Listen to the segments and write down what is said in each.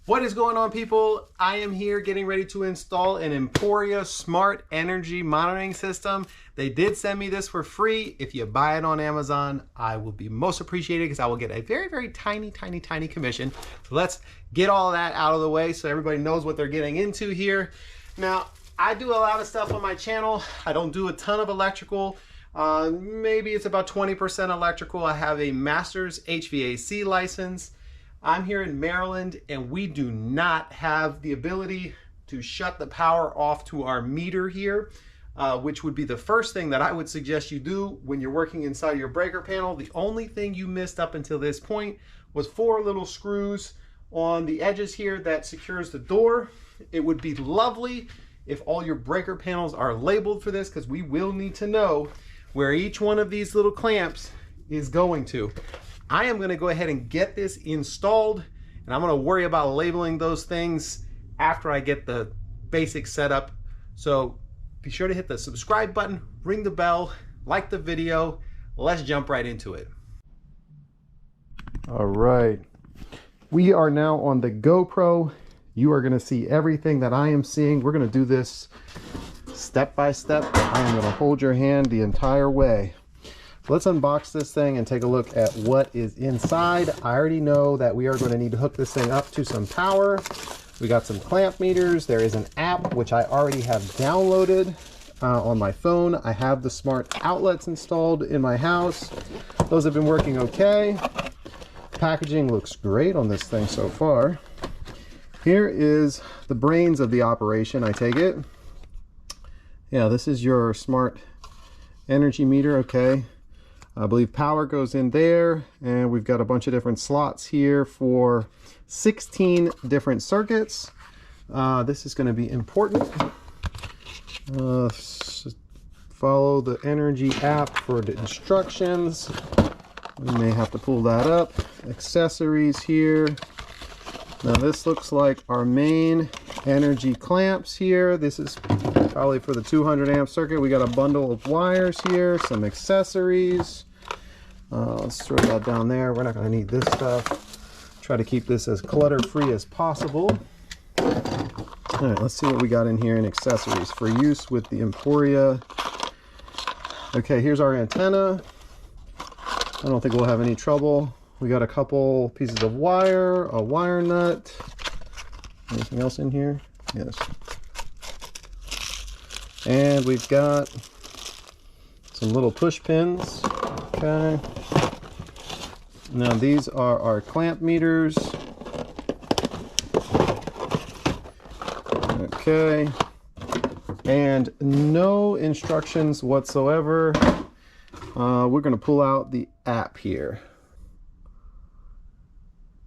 What is going on, people? I am here getting ready to install an Emporia smart energy monitoring system. They did send me this for free. If you buy it on Amazon, I will be most appreciated because I will get a very tiny commission. So let's get all that out of the way so everybody knows what they're getting into here. Now, I do a lot of stuff on my channel. I don't do a ton of electrical. Maybe it's about 20% electrical. I have a master's HVAC license. I'm here in Maryland and we do not have the ability to shut the power off to our meter here, which would be the first thing that I would suggest you do when you're working inside your breaker panel. The only thing you missed up until this point was 4 little screws on the edges here that secures the door. It would be lovely if all your breaker panels are labeled for this, because we will need to know where each one of these little clamps is going to. I am going to go ahead and get this installed, and I'm going to worry about labeling those things after I get the basic setup. So be sure to hit the subscribe button, ring the bell, like the video. Let's jump right into it. All right, we are now on the GoPro. You are going to see everything that I am seeing. We're going to do this step by step. I am going to hold your hand the entire way. Let's unbox this thing and take a look at what is inside. I already know that we are going to need to hook this thing up to some power. We got some clamp meters. There is an app which I already have downloaded on my phone. I have the smart outlets installed in my house. Those have been working okay. Packaging looks great on this thing so far. Here is the brains of the operation, I take it. Yeah, this is your smart energy meter, okay. I believe power goes in there, and we've got a bunch of different slots here for 16 different circuits. This is going to be important. Follow the energy app for the instructions. We may have to pull that up. Accessories here. Now this looks like our main energy clamps here. This is probably for the 200 amp circuit. We got a bundle of wires here, some accessories. Let's throw that down there. We're not going to need this stuff. Try to keep this as clutter free as possible. All right, let's see what we got in here in accessories for use with the Emporia. Okay, here's our antenna. I don't think we'll have any trouble. We got a couple pieces of wire, a wire nut. Anything else in here? Yes. And we've got some little push pins. Okay. Now these are our clamp meters. Okay. And no instructions whatsoever. We're going to pull out the app here.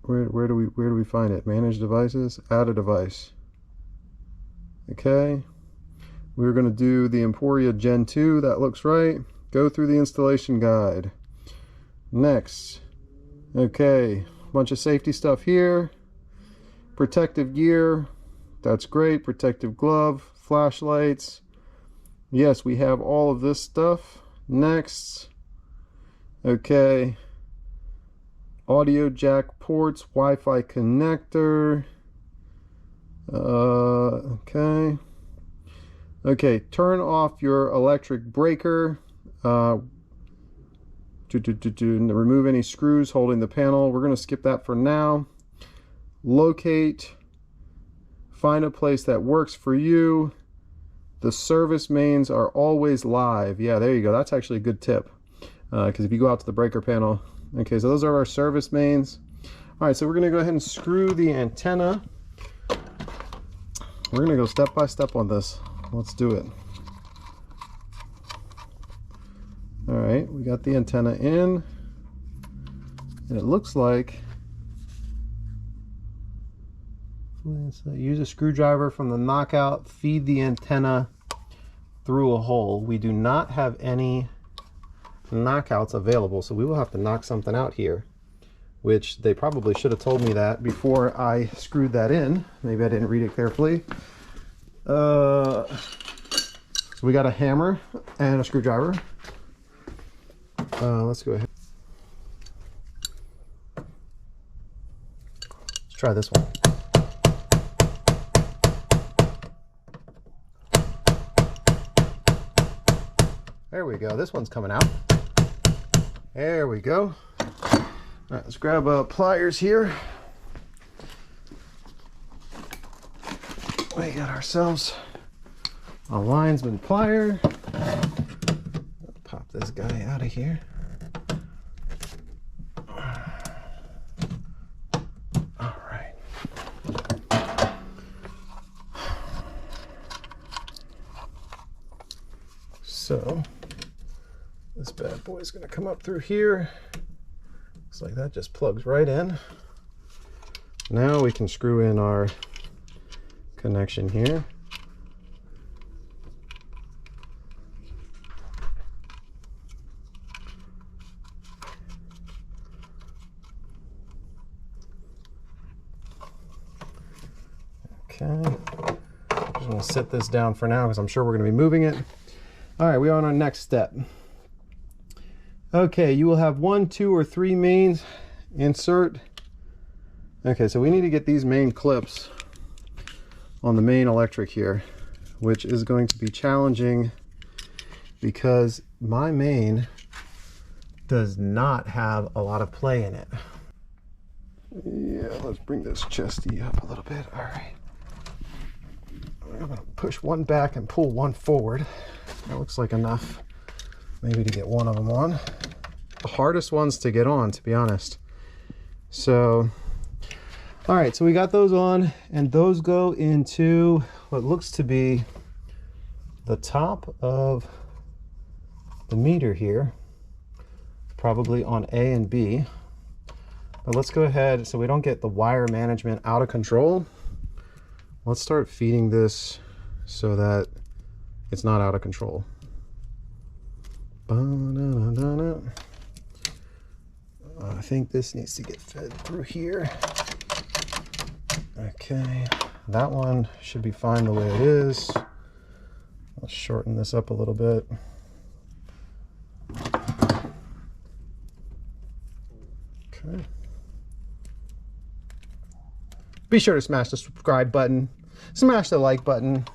Where do we find it? Manage devices, add a device. Okay. We're going to do the Emporia Gen 2. That looks right. Go through the installation guide. Next. Okay. Bunch of safety stuff here. Protective gear. That's great. Protective glove. Flashlights. Yes, we have all of this stuff. Next. Okay. Audio jack ports. Wi-Fi connector. Okay. Okay, turn off your electric breaker. Remove any screws holding the panel. We're going to skip that for now. Locate. Find a place that works for you. The service mains are always live. Yeah, there you go. That's actually a good tip. Because if you go out to the breaker panel. Okay, so those are our service mains. All right, so we're going to go ahead and screw the antenna. We're going to go step by step on this. Let's do it. All right, we got the antenna in, and it looks like use a screwdriver from the knockout, feed the antenna through a hole. We do not have any knockouts available, so we will have to knock something out here, which they probably should have told me that before I screwed that in. Maybe I didn't read it carefully. So we got a hammer and a screwdriver. Let's go ahead. Let's try this one. There we go. This one's coming out. There we go. All right, let's grab pliers here. We got ourselves a linesman plier. Pop this guy out of here. All right. So this bad boy is going to come up through here. Looks like that just plugs right in. Now we can screw in our connection here. Okay, just going to set this down for now because I'm sure we're going to be moving it. All right, we are on our next step. Okay, you will have 1, 2, or 3 mains. Insert. Okay, so we need to get these main clips on the main electric here, which is going to be challenging because my main does not have a lot of play in it. Yeah, let's bring this chesty up a little bit. All right. I'm going to push one back and pull one forward. That looks like enough maybe to get one of them on. The hardest ones to get on, to be honest. So, all right, so we got those on, and those go into what looks to be the top of the meter here, probably on A and B. But let's go ahead, so we don't get the wire management out of control. Let's start feeding this so that it's not out of control. I think this needs to get fed through here. Okay, that one should be fine the way it is. Let's shorten this up a little bit. Okay. Be sure to smash the subscribe button, smash the like button.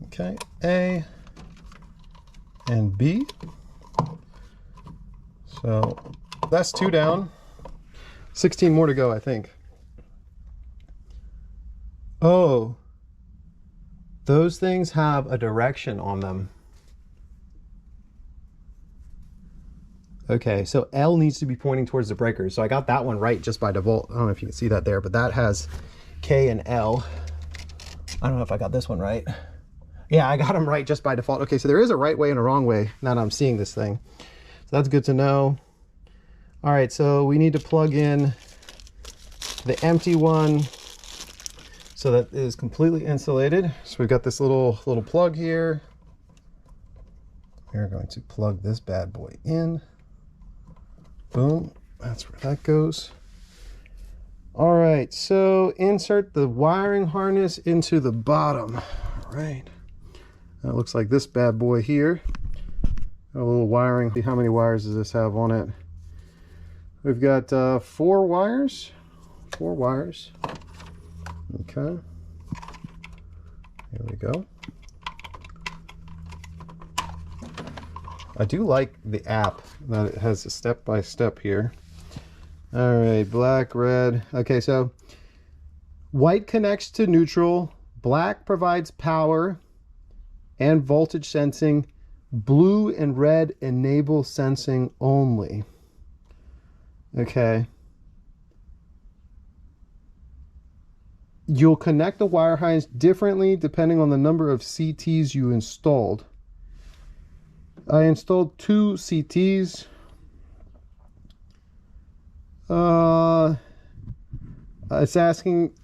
Okay, A and B. So that's 2 down, 16 more to go, I think. Oh, those things have a direction on them. Okay, so L needs to be pointing towards the breakers. So I got that one right just by default. I don't know if you can see that there, but that has K and L. I don't know if I got this one right. Yeah, I got them right just by default. Okay, so there is a right way and a wrong way now that I'm seeing this thing. So that's good to know. All right, so we need to plug in the empty one so that it is completely insulated. So we've got this little plug here. We're going to plug this bad boy in. Boom, that's where that goes. All right, so insert the wiring harness into the bottom. All right, that looks like this bad boy here. A little wiring. See how many wires does this have on it? We've got 4 wires. 4 wires. Okay. Here we go. I do like the app that it has a step-by-step here. All right, black, red. Okay, so white connects to neutral, black provides power and voltage sensing, blue and red enable sensing only. Okay. You'll connect the wire harness differently depending on the number of CTs you installed. I installed 2 CTs. It's asking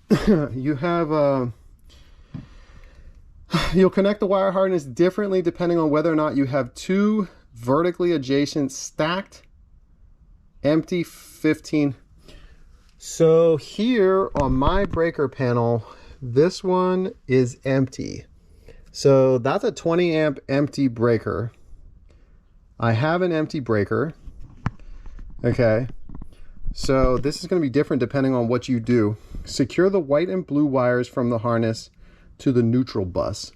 you have you'll connect the wire harness differently depending on whether or not you have 2 vertically adjacent stacked empty 15. So here on my breaker panel, this one is empty. So that's a 20 amp empty breaker. I have an empty breaker. Okay. So this is going to be different depending on what you do. Secure the white and blue wires from the harness to the neutral bus.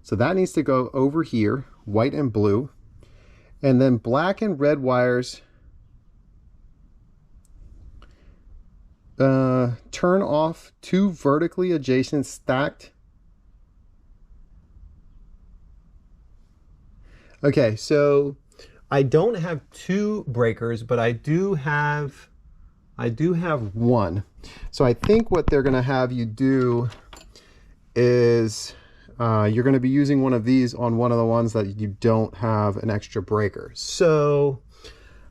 So that needs to go over here white and blue, and then black and red wires turn off 2 vertically adjacent stacked. Okay, so I don't have 2 breakers, but I do have one. So I think what they're going to have you do is you're going to be using one of these on one of the ones that you don't have an extra breaker. So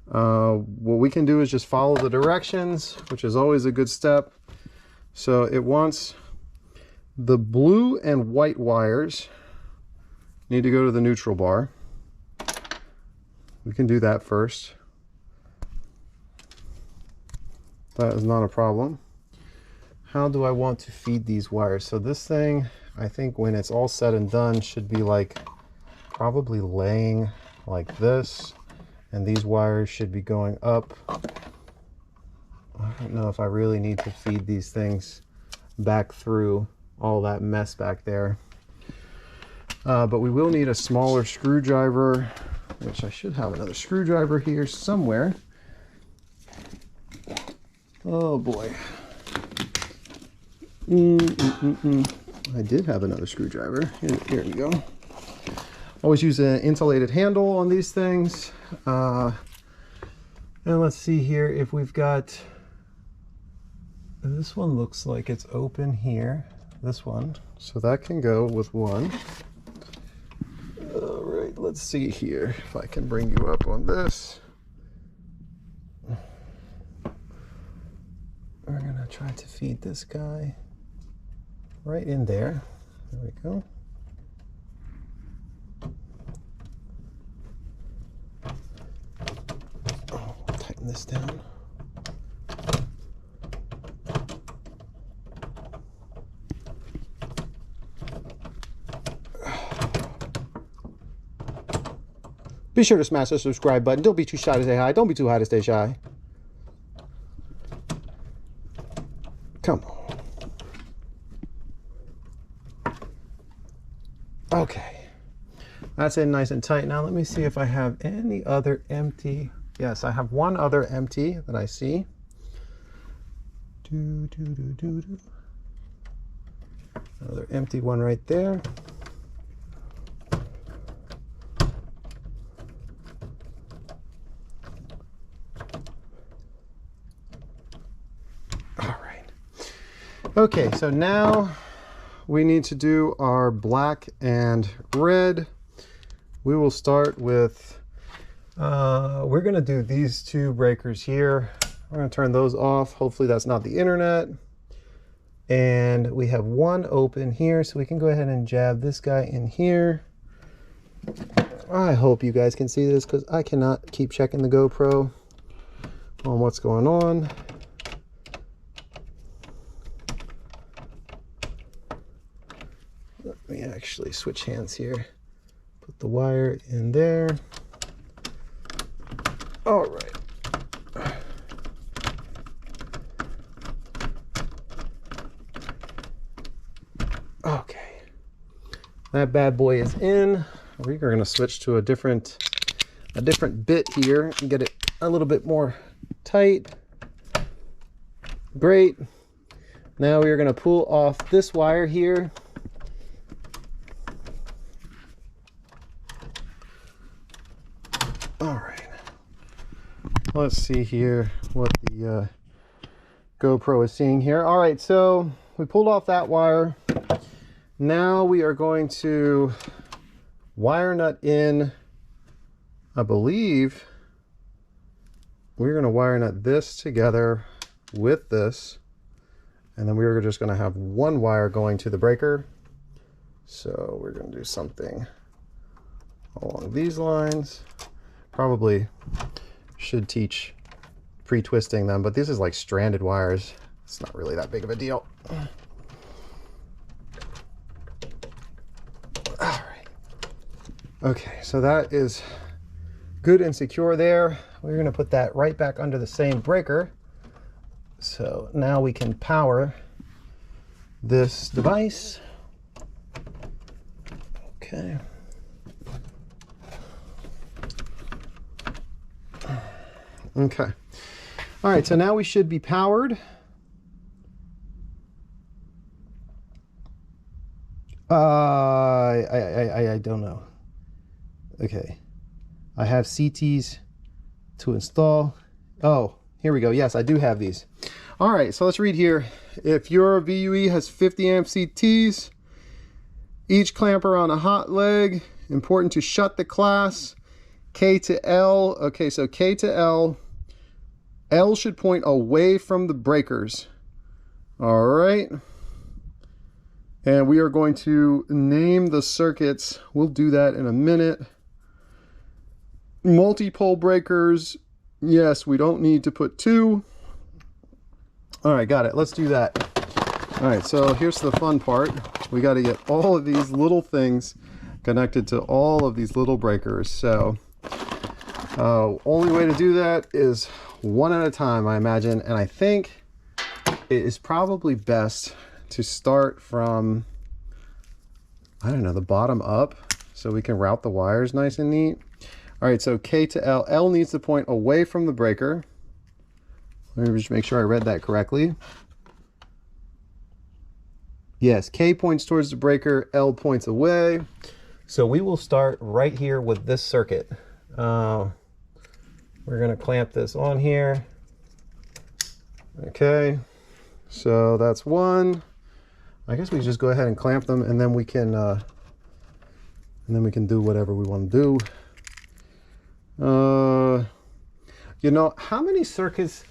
what we can do is just follow the directions, which is always a good step. So it wants the blue and white wires need to go to the neutral bar. We can do that first. That is not a problem. How do I want to feed these wires? So this thing, I think when it's all said and done, should be like probably laying like this, and these wires should be going up. I don't know if I really need to feed these things back through all that mess back there. But we will need a smaller screwdriver, which I should have another screwdriver here somewhere. Oh boy. I did have another screwdriver. Here we go. Always use an insulated handle on these things. And let's see here if we've got, this one looks like it's open here, this one. So that can go with one. All right, let's see here if I can bring you up on this. We're gonna try to feed this guy right in there. There we go. Oh, we'll tighten this down. Be sure to smash the subscribe button. Don't be too shy to say hi. Don't be too high to stay shy. Come on. Okay. That's in nice and tight. Now let me see if I have any other empty. Yes, I have one other empty that I see. Another empty one right there. Okay, so now we need to do our black and red. We will start with, we're gonna do these 2 breakers here. We're gonna turn those off. Hopefully that's not the internet. And we have one open here, so we can go ahead and jab this guy in here. I hope you guys can see this because I cannot keep checking the GoPro on what's going on. Let me actually switch hands here. Put the wire in there. All right. Okay. That bad boy is in. We're going to switch to a different bit here and get it a little bit more tight. Great. Now we are going to pull off this wire here. All right, let's see here what the GoPro is seeing here. All right, so we pulled off that wire. Now we are going to wire nut in, I believe we're going to wire nut this together with this, and then we're just going to have one wire going to the breaker. So we're going to do something along these lines. Probably should teach pre-twisting them, but this is like stranded wires. It's not really that big of a deal. All right. Okay, so that is good and secure there. We're going to put that right back under the same breaker. So now we can power this device. Okay. Okay. All right, so now we should be powered. I don't know. Okay. I have CTs to install. Oh, here we go. Yes, I do have these. All right, so let's read here. If your VUE has 50 amp CTs, each clamper on a hot leg, important to shut the class, K to L. Okay, so K to L. L should point away from the breakers. All right. And we are going to name the circuits. We'll do that in a minute. Multi-pole breakers. Yes, we don't need to put 2. All right, got it. Let's do that. All right, so here's the fun part. We got to get all of these little things connected to all of these little breakers. So only way to do that is one at a time, I imagine. And I think it is probably best to start from, I don't know, the bottom up, so we can route the wires nice and neat. All right, so K to L. L needs to point away from the breaker. Let me just make sure I read that correctly. Yes, K points towards the breaker, L points away. So we will start right here with this circuit. We're gonna clamp this on here. Okay, so that's 1. I guess we just go ahead and clamp them, and then we can do whatever we want to do. You know, how many circuits?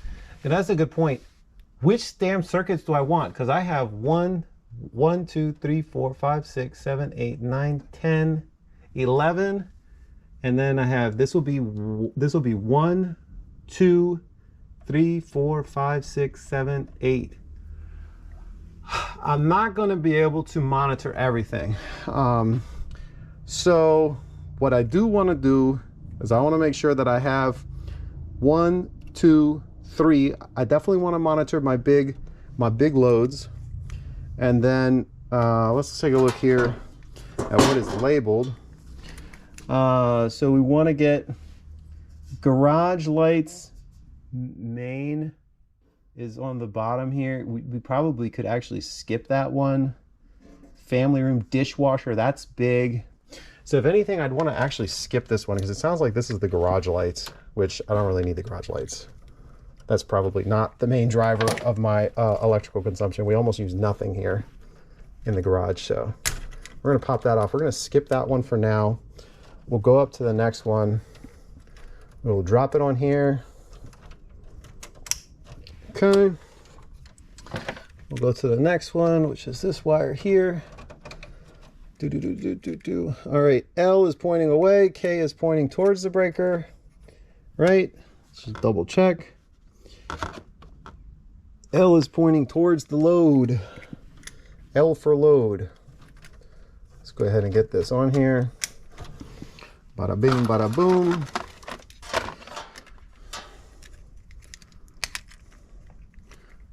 And that's a good point. Which damn circuits do I want? Because I have 1, 2, 3, 4, 5, 6, 7, 8, 9, 10, 11, and then I have this will be 1, 2, 3, 4, 5, 6, 7, 8. I'm not going to be able to monitor everything. So what I do want to do is I want to make sure that I have 1, 2, 3. I definitely want to monitor my big loads. And then let's take a look here at what is labeled. So we want to get garage lights main is on the bottom here. We probably could actually skip that one. Family room dishwasher, that's big. So if anything, I'd want to actually skip this one because it sounds like this is the garage lights, which I don't really need the garage lights. That's probably not the main driver of my electrical consumption. We almost use nothing here in the garage, so we're gonna pop that off. We're gonna skip that one for now. We'll go up to the next one. We'll drop it on here. Okay. We'll go to the next one, which is this wire here. All right, L is pointing away, K is pointing towards the breaker, right? Let's just double check. L is pointing towards the load. L for load. Let's go ahead and get this on here. Bada bing, bada boom.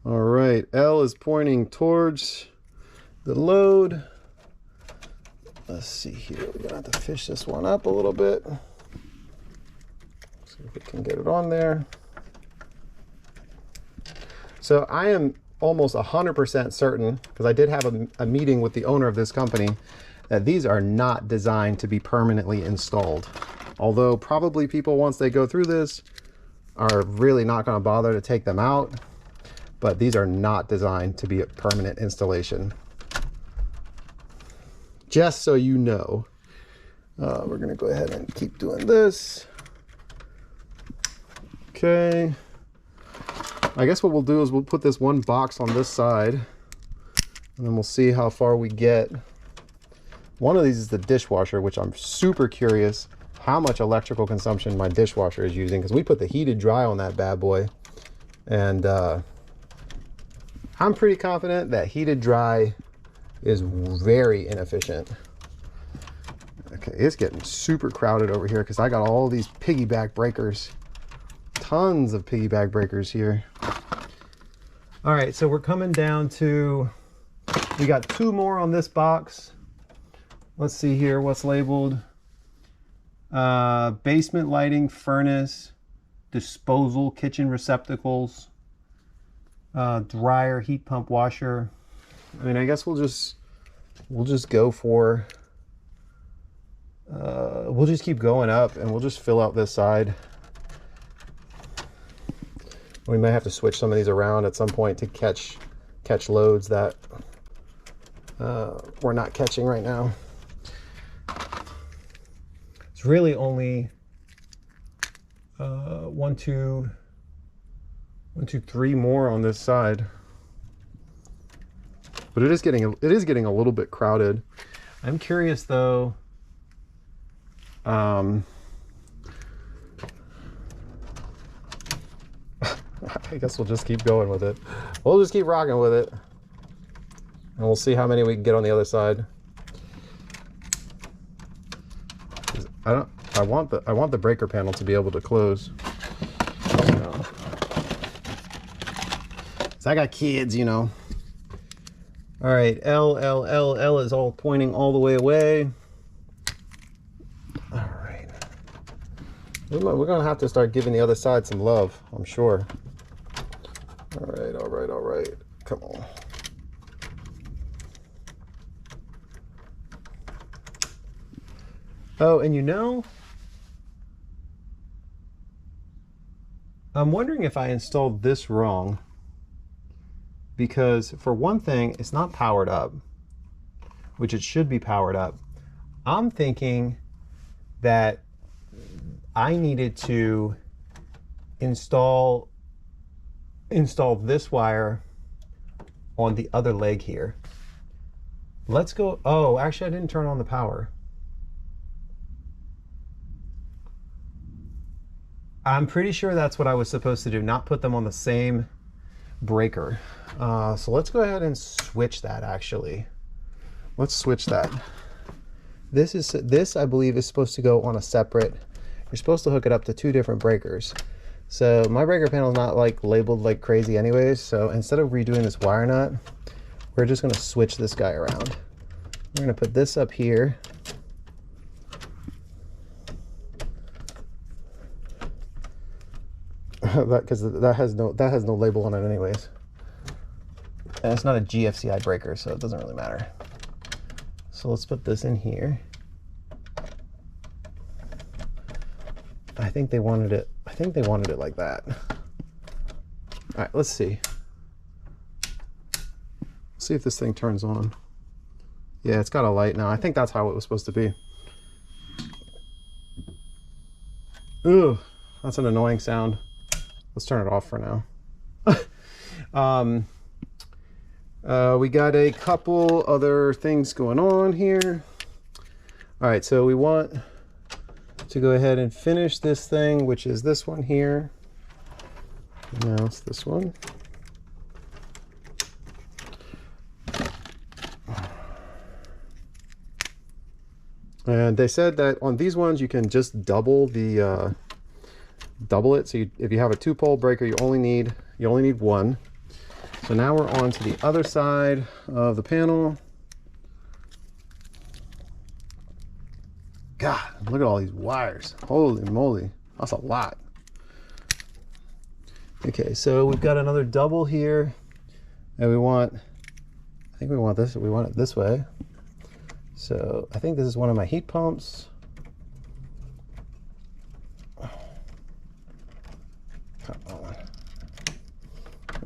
All right, L is pointing towards the load. Let's see here. We're gonna have to fish this one up a little bit. See if we can get it on there. So I am almost 100% certain, because I did have a meeting with the owner of this company, that these are not designed to be permanently installed. Although probably people, once they go through this, are really not going to bother to take them out. But these are not designed to be a permanent installation. Just so you know. We're going to go ahead and keep doing this. Okay. I guess what we'll do is we'll put this one box on this side, and then we'll see how far we get. One of these is the dishwasher, which I'm super curious how much electrical consumption my dishwasher is using, because we put the heated dry on that bad boy, and I'm pretty confident that heated dry is very inefficient. Okay, it's getting super crowded over here because I got all these piggyback breakers. Tons of piggyback breakers here. All right, so we're coming down to, we got 2 more on this box. Let's see here what's labeled. Basement lighting, furnace, disposal kitchen receptacles, dryer, heat pump, washer. I mean, I guess we'll just go for, we'll just keep going up and we'll just fill out this side. We might have to switch some of these around at some point to catch loads that we're not catching right now. It's really only 1, 2, 3 more on this side, but it is getting a little bit crowded. I'm curious though. I guess we'll just keep going with it. We'll just keep rocking with it, and we'll see how many we can get on the other side. I want the breaker panel to be able to close. So I got kids, you know. All right, L is all pointing all the way away. All right. We're gonna have to start giving the other side some love, I'm sure. All right. Come on. Oh, and you know, I'm wondering if I installed this wrong, because for one thing, it's not powered up, which it should be powered up. I'm thinking that I needed to install this wire on the other leg here. Let's go. Oh, actually I didn't turn on the power. I'm pretty sure that's what I was supposed to do, not put them on the same breaker. So let's go ahead and switch that. Actually, let's switch that. This I believe is supposed to go on a separate. You're supposed to hook it up to 2 different breakers. So my breaker panel is not like labeled like crazy anyways. So instead of redoing this wire nut, we're just going to switch this guy around. We're going to put this up here. Because that has no label on it anyways, and it's not a GFCI breaker, so it doesn't really matter. So let's put this in here. I think they wanted it like that. All right, let's see if this thing turns on. Yeah, it's got a light now. I think that's how it was supposed to be. Ooh, that's an annoying sound. Let's turn it off for now. We got a couple other things going on here. All right, so we want to go ahead and finish this thing, which is this one here. Now it's this one. And they said that on these ones you can just double it. So if you have a 2-pole breaker, you only need 1. So now we're on to the other side of the panel. God, look at all these wires. Holy moly, that's a lot. Okay, so we've got another double here, and I think we want it this way. So I think this is one of my heat pumps.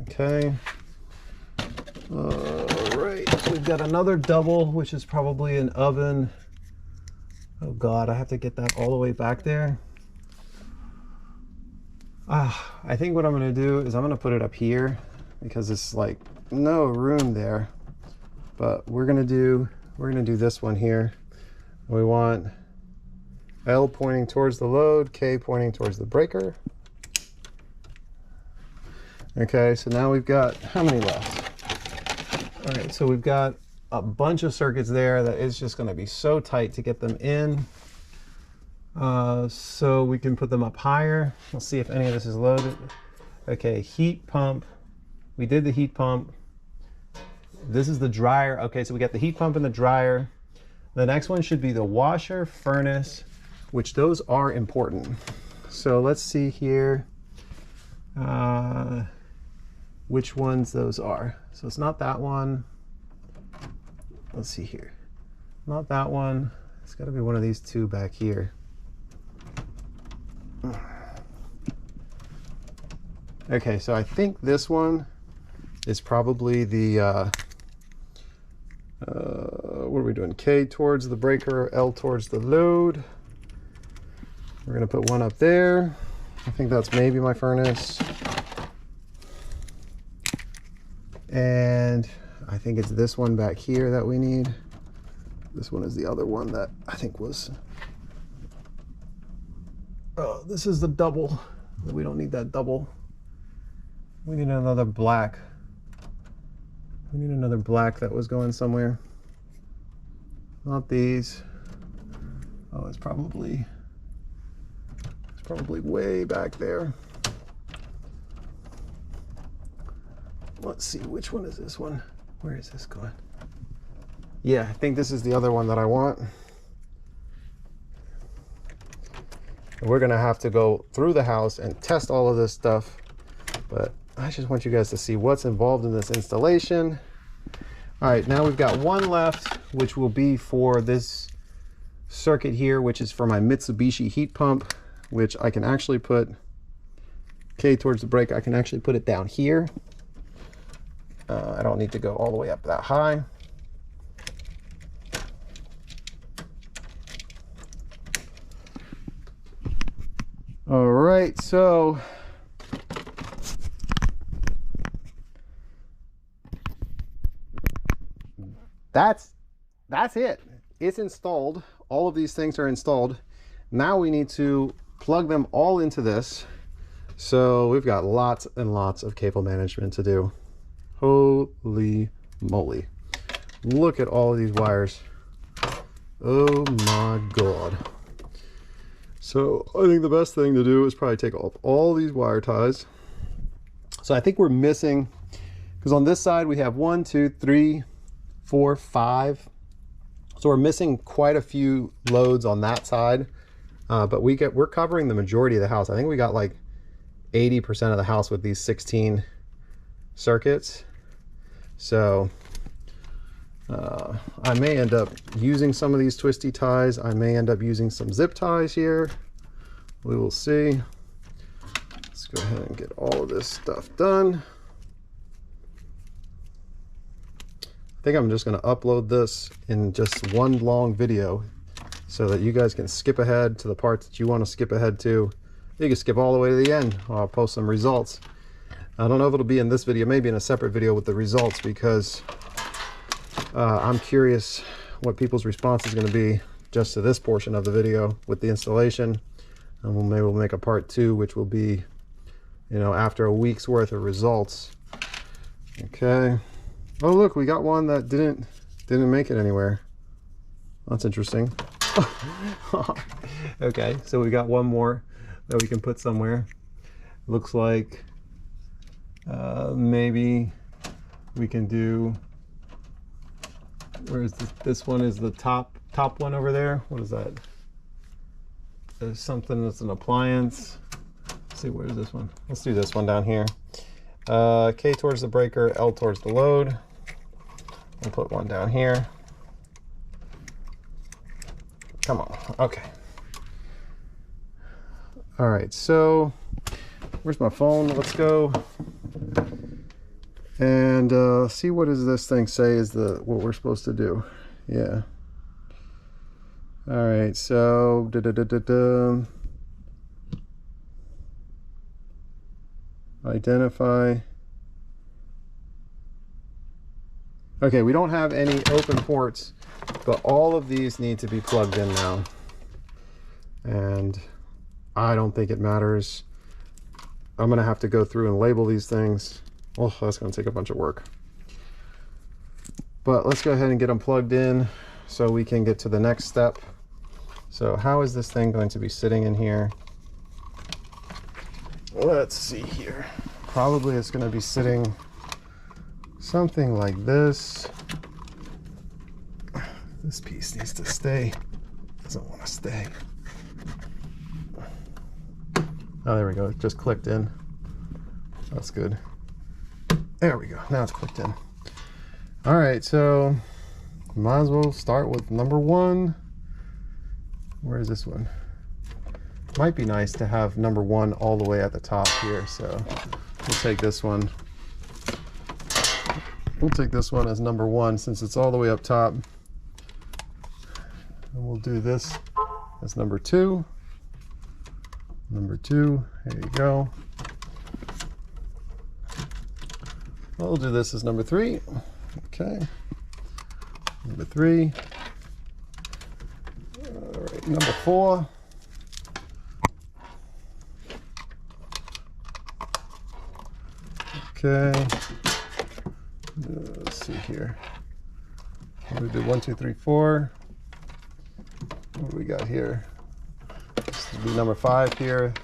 Okay. All right, we've got another double, which is probably an oven. Oh God, I have to get that all the way back there. I think what I'm gonna do is I'm gonna put it up here because it's like no room there. But we're gonna do this one here. We want L pointing towards the load, K pointing towards the breaker. Okay, so now we've got, how many left? All right, so we've got a bunch of circuits there that is just gonna be so tight to get them in. So we can put them up higher. Let's see if any of this is loaded. Okay, heat pump. We did the heat pump. This is the dryer. Okay, so we got the heat pump and the dryer. The next one should be the washer, furnace, which those are important. So let's see here. which ones those are. So it's not that one. Let's see here. Not that one. It's got to be one of these two back here. Okay, so I think this one is probably the what are we doing? K towards the breaker, L towards the load. We're gonna put one up there. I think that's maybe my furnace. And I think it's this one back here that we need. This one is the other one that I think was, oh, this is the double. We don't need that double. We need another black. We need another black that was going somewhere. Not these. Oh, it's probably way back there. Let's see, which one is this one? Where is this going? Yeah, I think this is the other one that I want. We're gonna have to go through the house and test all of this stuff, but I just want you guys to see what's involved in this installation. All right, now we've got one left, which will be for this circuit here, which is for my Mitsubishi heat pump, which I can actually put K towards the brake. I can actually put it down here. I don't need to go all the way up that high. All right, so that's it. It's installed. All of these things are installed. Now we need to plug them all into this. So we've got lots and lots of cable management to do. Holy moly. Look at all of these wires. Oh my God. So I think the best thing to do is probably take off all these wire ties. So I think we're missing, because on this side we have 1, 2, 3, 4, 5. So we're missing quite a few loads on that side. But we're covering the majority of the house. I think we got like 80% of the house with these 16 circuits. So I may end up using some of these twisty ties. I may end up using some zip ties here. We will see. Let's go ahead and get all of this stuff done. I think I'm just going to upload this in just one long video so that you guys can skip ahead to the parts that you want to skip ahead to. You can skip all the way to the end. I'll post some results. I don't know if it'll be in this video, maybe in a separate video with the results, because I'm curious what people's response is going to be just to this portion of the video with the installation. And maybe we'll make a part 2, which will be, you know, after a week's worth of results. Okay. Oh, look, we got one that didn't make it anywhere. That's interesting. Okay, so we got one more that we can put somewhere. Looks like maybe we can do, where is this? This one is the top one over there. What is that? There's something that's an appliance. Let's see, where's this one? Let's do this one down here. K towards the breaker, L towards the load. We'll put one down here. Come on. Okay. All right, so where's my phone? Let's go and see, what does this thing say is what we're supposed to do. Yeah. All right, so identify. Okay, we don't have any open ports, but all of these need to be plugged in now. And I don't think it matters. I'm gonna have to go through and label these things. Oh, that's gonna take a bunch of work. But let's go ahead and get them plugged in so we can get to the next step. So how is this thing going to be sitting in here? Let's see here. Probably it's gonna be sitting something like this. This piece needs to stay. Doesn't want to stay. Oh, there we go. It just clicked in. That's good. There we go. Now it's clicked in. All right, so might as well start with number 1. Where is this one? Might be nice to have number 1 all the way at the top here, so we'll take this one. We'll take this one as number 1 since it's all the way up top. And we'll do this as number 2. Number 2, there you go. We'll do this as number 3. Okay. Number 3. All right, number 4. Okay. Let's see here. We'll do 1, 2, 3, 4. What do we got here? This will be number 5 here.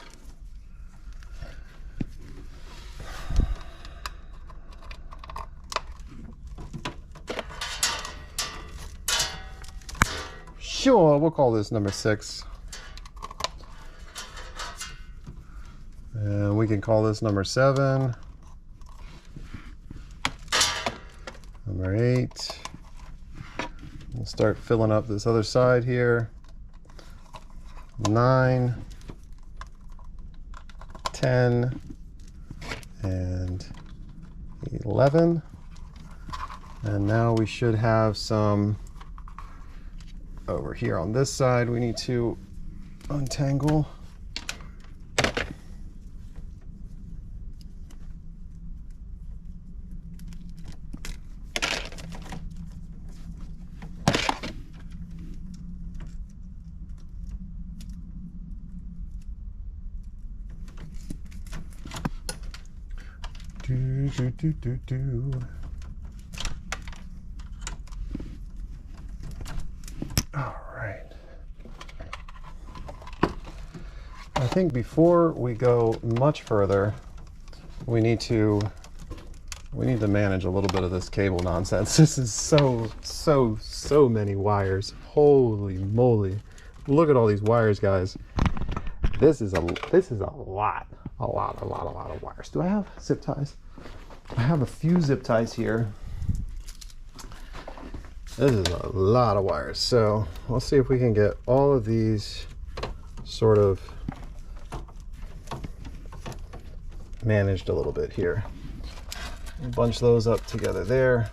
Sure, we'll call this number 6. And we can call this number 7. Number 8. We'll start filling up this other side here. 9, 10, and 11. And now we should have some over here on this side. We need to untangle. Do. All right. I think before we go much further, we need to manage a little bit of this cable nonsense. This is so many wires. Holy moly. Look at all these wires, guys. This is a lot of wires. Do I have zip ties? I have a few zip ties here. This is a lot of wires. So let's see if we can get all of these sort of managed a little bit here. Bunch those up together there.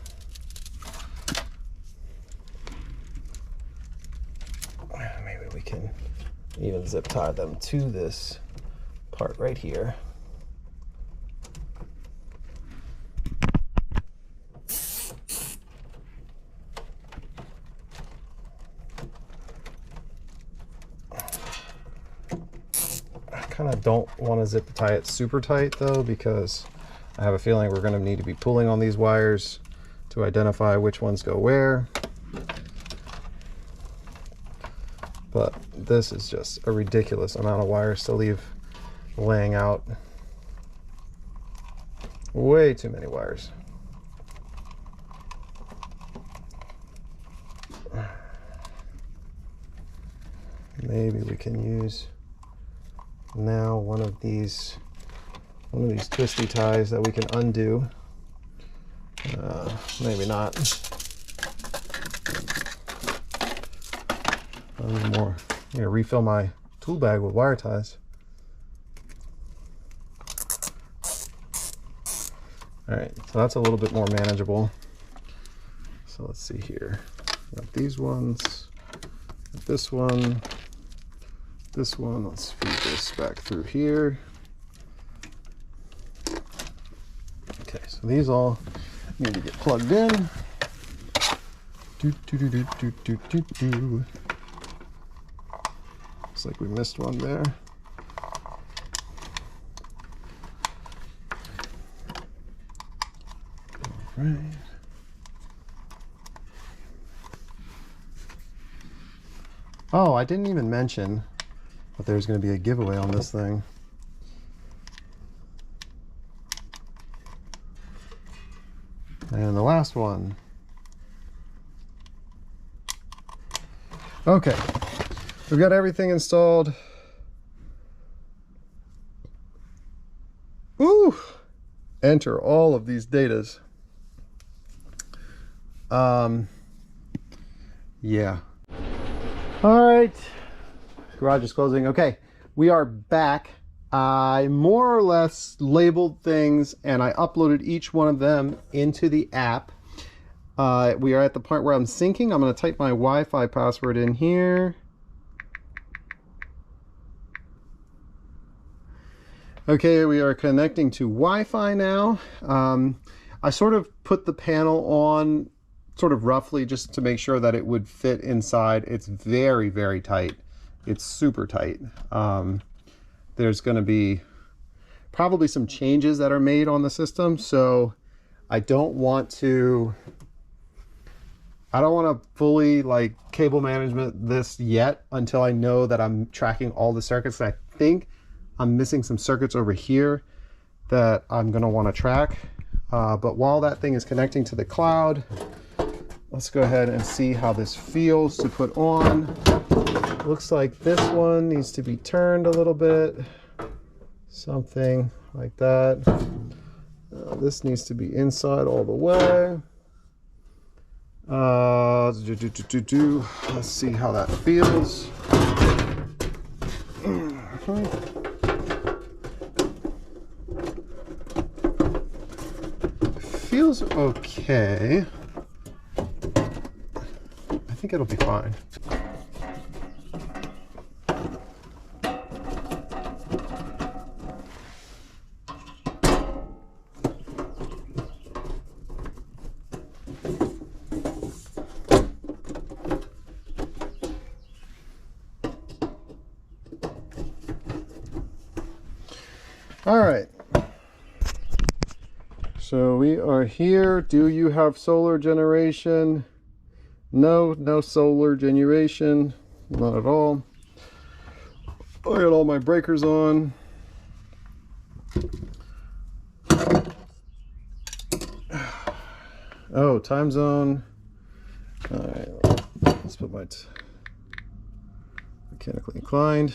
Maybe we can even zip tie them to this part right here. I kind of don't want to zip tie it super tight though, because I have a feeling we're going to need to be pulling on these wires to identify which ones go where. But this is just a ridiculous amount of wires to leave laying out. Way too many wires. Maybe we can use now one of these twisty ties that we can undo. Maybe not. A little more. I'm gonna refill my tool bag with wire ties. All right, so that's a little bit more manageable. So let's see here. Got these ones, got this one, this one. Let's feed this back through here. Okay, so these all need to get plugged in. Looks like we missed one there. All right. Oh, I didn't even mention that there's going to be a giveaway on this thing. And the last one. Okay, we've got everything installed. Ooh, enter all of these datas. Yeah. All right. Garage is closing. Okay, we are back. I more or less labeled things and I uploaded each one of them into the app. We are at the point where I'm syncing. I'm going to type my Wi-Fi password in here. Okay, we are connecting to Wi-Fi now. I sort of put the panel on sort of roughly just to make sure that it would fit inside. It's very, very tight. It's super tight. There's going to be probably some changes that are made on the system, so I don't want to fully like cable management this yet until I know that I'm tracking all the circuits. I think I'm missing some circuits over here that I'm going to want to track. But while that thing is connecting to the cloud, let's go ahead and see how this feels to put on. Looks like this one needs to be turned a little bit. Something like that. This needs to be inside all the way. Let's see how that feels. Feels okay. I think it'll be fine. All right, so we are here. Do you have solar generation? No, no solar generation, not at all. I got all my breakers on. Oh, time zone. All right, let's put my mechanically inclined.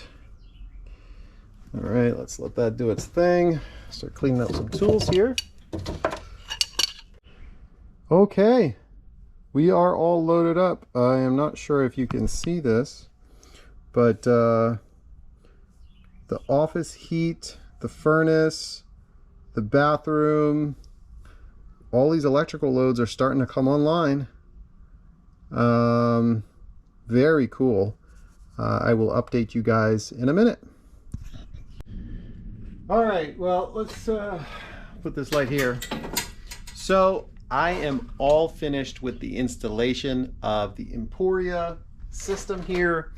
All right, let's let that do its thing. Start cleaning up some tools here. Okay, we are all loaded up. I am not sure if you can see this, but the office heat, the furnace, the bathroom, all these electrical loads are starting to come online. Very cool. I will update you guys in a minute. All right, well, let's put this light here. So I am all finished with the installation of the Emporia system here.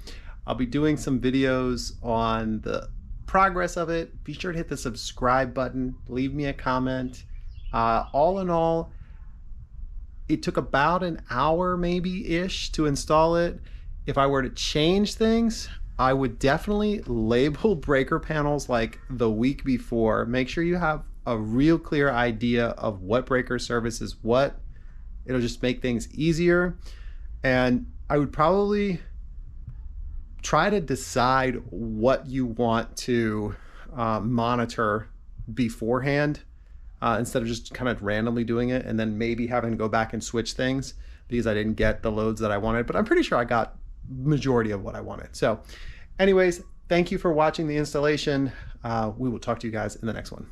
I'll be doing some videos on the progress of it. Be sure to hit the subscribe button, leave me a comment. All in all, it took about an hour maybe-ish to install it. If I were to change things, I would definitely label breaker panels like the week before. Make sure you have a real clear idea of what breaker service is what. It'll just make things easier. And I would probably try to decide what you want to monitor beforehand instead of just kind of randomly doing it and then maybe having to go back and switch things because I didn't get the loads that I wanted. But I'm pretty sure I got majority of what I wanted. So anyways, thank you for watching the installation. We will talk to you guys in the next one.